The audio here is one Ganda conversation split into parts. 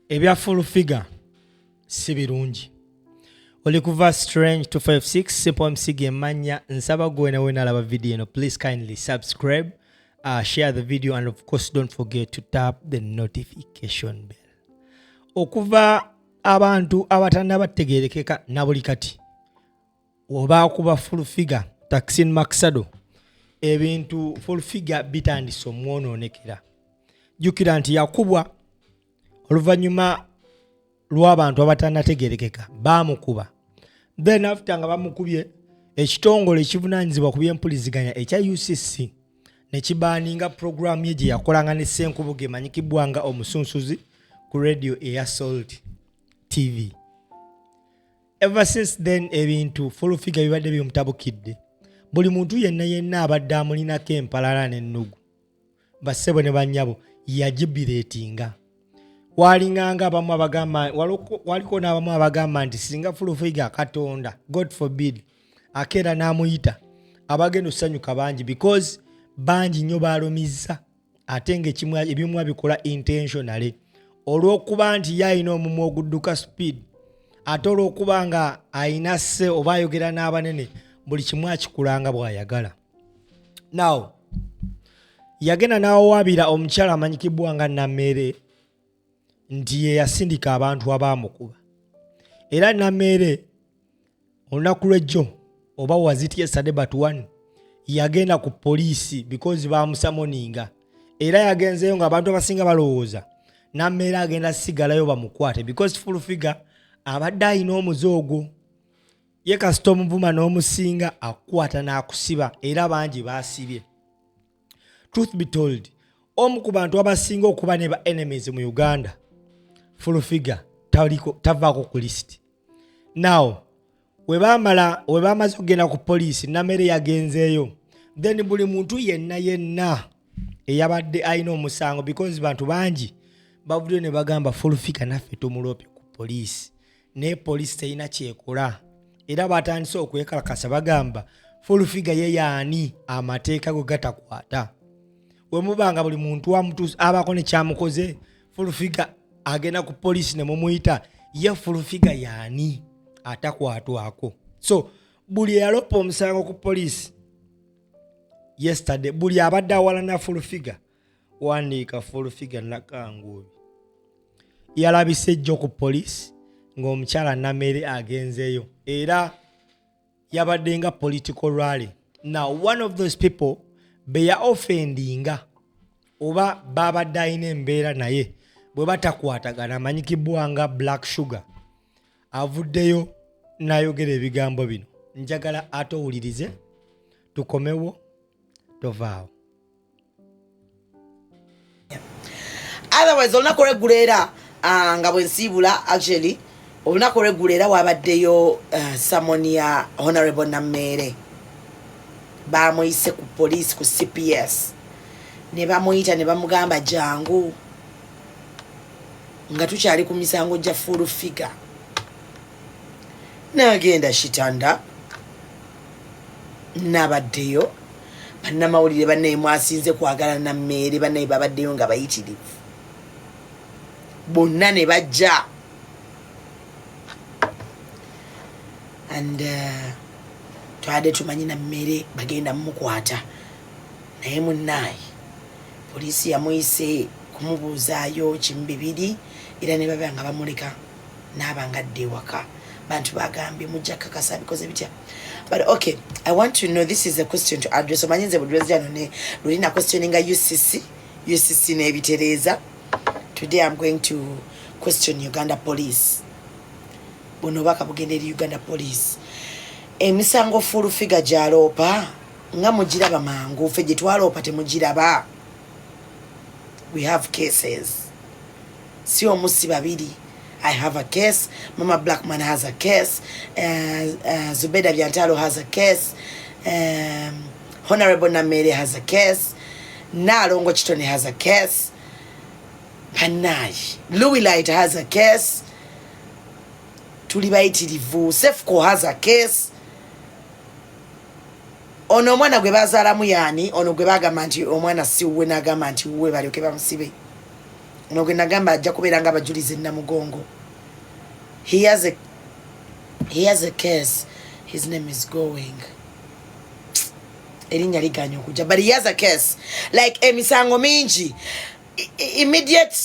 ebya full figure si birungi. Oli kuva Strange 256 simple msigi emanya nsaba gwe na wena laba video eno. Please kindly subscribe, share the video, and of course don't forget to tap the notification bell. Okuva abantu abatanda bategerekeka na buli kati oba kuba full figure Justine Nameere ebintu full figure Bitandise Okumwononekera. Jukira nti yakubwa oluvanyuma lw'abantu abatannategerekeka bamukuba. Then after nga bamukubye ekitongole ekivunanyizibwa ku by'empuliziganya ekya UCC ne kibaaninga program ye gye yakolanga ne Ssenkubuge emanyikibwa nga omusunsuzi ku radio eya Salt TV. Ever since then ebintu full figure bibadde bimutabukidde. Buli muntu yenna abadde amulinako empalala n'ennugu. Bassebo ne bannyabo yagibireetinga. Walinganga abamu abagamba waliko n'abamu abagamba nti singa full figure Katonda, God forbid, akeera n'amuyita abagenda okusanyuka bangi because bangi nnyo baalumizza ate ng'ebimu abikola intentionally. Olw'okuba nti yalina omumwa ogudduka speed ate olw'okuba nga ayina sse oba ayogera n'abanene buli kimu akikulanga bw'ayagala. Now yagenda n'awaabira omukyala amanyikibwa nga Nameere nti ye yasindika abantu abaamukuba. Era Nameere olunaku lw'ejjo oba waziti yesterday but one yagenda ku poliisi because baamusamoninga. Era yagenzeyo ng'abantu abasinga balowooza Nameere agenda sigalayo bamukwate because full figure abadde alina omuzoogo. Ye kasita omuvuma n'omusinga akukwata n'akusiba era bangi baasibye. Truth be told, omu ku bantu abasinga okuba ne ba enemies mu Uganda, full figure tavaako ku list. Now we bamaze okugenda ku poliisi Nameere yagenzeeyo. Then buli muntu yenna eyabadde alina omusango because bantu bangi bavuddeyo ne bagamba full figure naffe tumulopye ku poliisi. Ne poliisi terina kyekola. Era batandise okwekalakasa bagamba full figure ye yaani amateeka go gatakwata. We mubanga buli muntu abako ne kyamukoze full figure agenda ku poliisi ne mumuyita ye full figure yaani atakwatwako. So buli yalopa omusango ku poliisi yesterday buli abadde awalana full figure wandiika full figure nakangubi yalabise ejjo ku poliisi ng'omukyala Nameere agenzeeyo era yabadde nga political rally. Now one of those people be ya offendinga oba babadde alina embeera naye bwe batakwatagana amanyikibwa nga Black Sugar avuddeyo n'ayogera ebigambo bino. Njagala atowulirize tukomewo tovaawo. Otherwise olunaku lw'eggulera nga bwe nsiibula actually olunaku lw'eggulera wabaddeyo samoni ya Honorable Nameere bamuyise ku poliisi ku CPS ne bamuyita ne bamugamba jangu nga tukyali ku misango gya full figure. N'agenda shitanda n'abaddeyo bannamawulire bannaye mwasinze kwagala Nameere bannaye babaddeyo nga bayitirivu bonna ne bajja and twade tumanyi Nameere bagenda mumukwata naye munnaye poliisi yamuyise kumubuuzaayo kimu bibiri era ne baba nga bamuleka n'abanga adda ewaka. Bantu bagambye mujja kakasa bikoze bitya. But okay, I want to know, this is a question to address. Omanyi nze budwezjano ne lulina questioning UCC n'ebitereeza. Today I'm going to question Uganda Police. Buno baka bugenda eri Uganda Police. Emisango full figure gyaloopa nga mugiraba mangu ffe gye twaloopa temugiraba. We have cases. Si omusi babiri. I have a case. Mama Blackman has a case. Zubeda Byantalo has a case. Honorable Nameere has a case. Nalongo Chitone has a case. Panay. Louis Light has a case. Tulibayitirivu. Sefco has a case. Ono mwana gwe bazaalamu yaani ono gwe bagamba nti omwana si uwe n'agamba nti uwe balyoke bamusibe. nogenda gamba ajja kubeera nga abajulizi Namugongo. He has a case. His name is going. Erinnya liganya okujja, but he has a case. Like emisango mingi. Immediate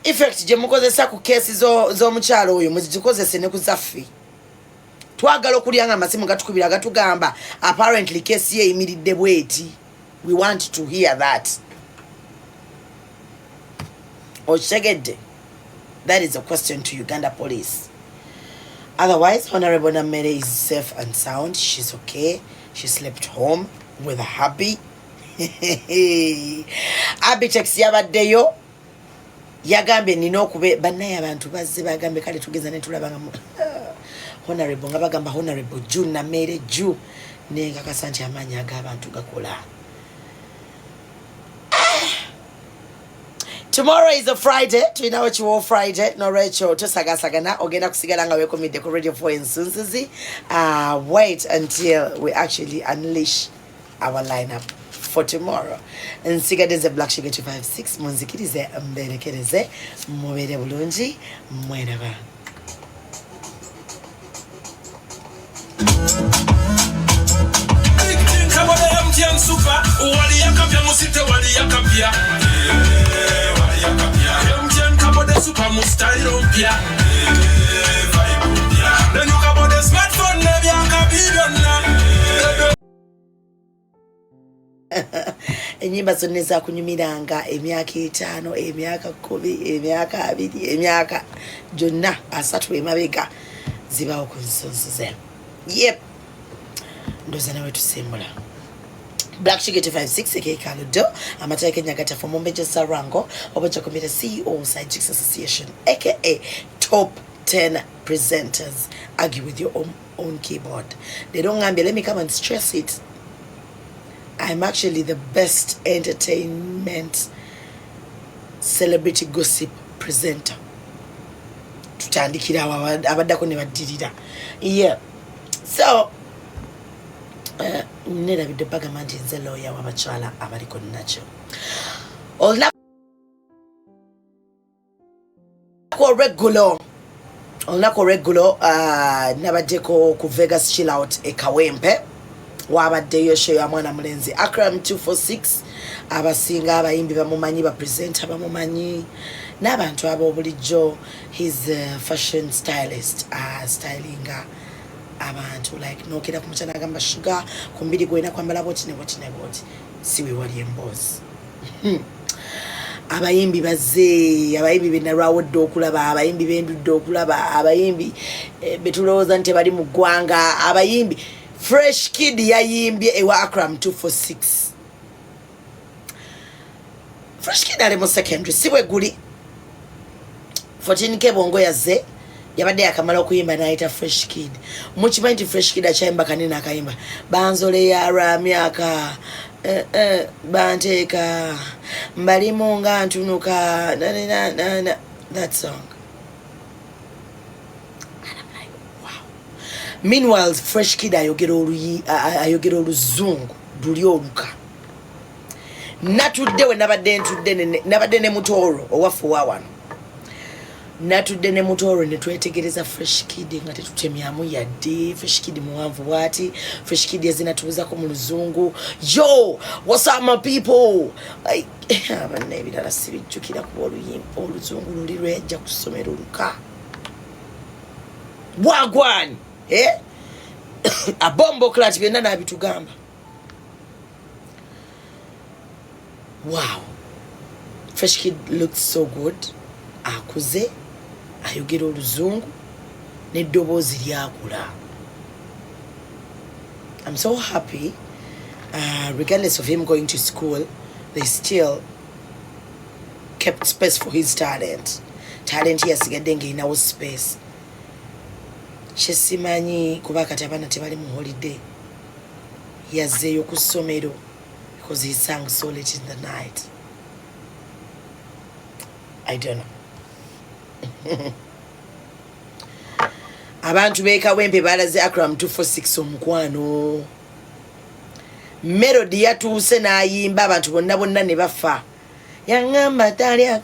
effect gye mukozesa ku keesi z'omukyalo oyo muzikozese ne ku zaffe. Twagala okulyanga amasimu gatukubira gatugamba apparently keesi ye eyimiridde bweti. We want to hear that. Okitegedde? That is a question to Uganda police. Otherwise, Honorable Nameere is safe and sound. She's okay. She slept home with a hubby. Abitex yabaddeyo yagambye nina okube bannaye abantu bazze bagambe kale tugeza ne tulabanga Honorable nga bagamba Honorable Justine Nameere Ju nenkakasa nti amaanyi ag'abantu gakola. Tomorrow is a Friday. Do know what you want Friday? No Rachel to sagasagana ogenda kusigala nga wekomide ku Radio 4 in Sunsuzi. Wait until we actually unleash our lineup for tomorrow. And sigadeze Black Sugar 256 munzikirize mberekereze mubere bulungi mwenaba. Super wali yakapya musite wali yakapya Mjen kabode super mustyle mpya Then you kabode smartphone nebya kabiryonna Enyimba zonna ezakunyumiranga emyaka 5 emyaka 10 emyaka 2 emyaka gyonna 3 emabega zibawo ku nsonso ze. Yep. Ndoza nawe tusimbula. Black Sugar 256 aka Kaludo Amutaddeko Nyagata for Mombeja Sarango Obacha Committee CEO Side Chicks Association aka Top 10 Presenters. Argue with your own keyboard. They don't let me come and stress it. I'm actually the best entertainment celebrity gossip presenter. Tutandikira abadako ne badirira. Yeah. So nera bidebaga manti nze lawyer w'abakyala abaliko nakyo. Olunako regulo nabaddeko ku Vegas chill out e Kawempe wabaddeyo show ya mwana mulenzi Akram 246 abasinga abayimbi bamumanyi ba presenter bamumanyi n'abantu abo bulijjo. His fashion stylist stylinga abantu like nokera kumchana agamba sugar kumbiri gwena kwambala boti ne boti siwe wali embozi. Abayimbi bazze abayimbi benarwawodde okulaba abayimbi bendudde okulaba abayimbi betulowooza nti bali mu ggwanga abayimbi Fresh Kid yayimbye ewa Akram 246. Fresh Kid ali mu secondary siwe guli 14K bongo yazze yabadde yakamala okuyimba n'ayita Fresh Kid. Mukimanyi nti Fresh Kid akyayimba kanene akayimba banzole yara myaka banteeka mbalimu nga ntunuka that song. And I'm like, wow. Meanwhile Fresh Kid ayogera oluzungu luli oluka. Natudde we nabadde ne Mutoro owaffe wa wano. Natudde ne Mutoro ne twetegereza Fresh Kid nga tetutemyamu yadde. Fresh Kid muwanvu bwati. Fresh Kid yazinatuuzako mu luzungu. Yo, what's up my people? Abanna ebirala sibijjukira kuba oluzungu luli lwejja ku ssomero luka. Wagwan! A bombo clat byonna n'abitugamba. Wow. Fresh Kid looked so good. Akuze ayogera oluzungu n'eddoboozi lyakula. I'm so happy. Regardless of him going to school, they still kept space for his talent. Talent yasigadde ng'erinawo space. Kyesimanyi kuba kati abaana tebali mu holiday. Yazzeeyo ku ssomero because he sang so late in the night. I don't know. Abantu beekawempe balaze Akram 246 omukwano. Melody yatuuse n'ayimba abantu bonna ne bafa. Yangamba tali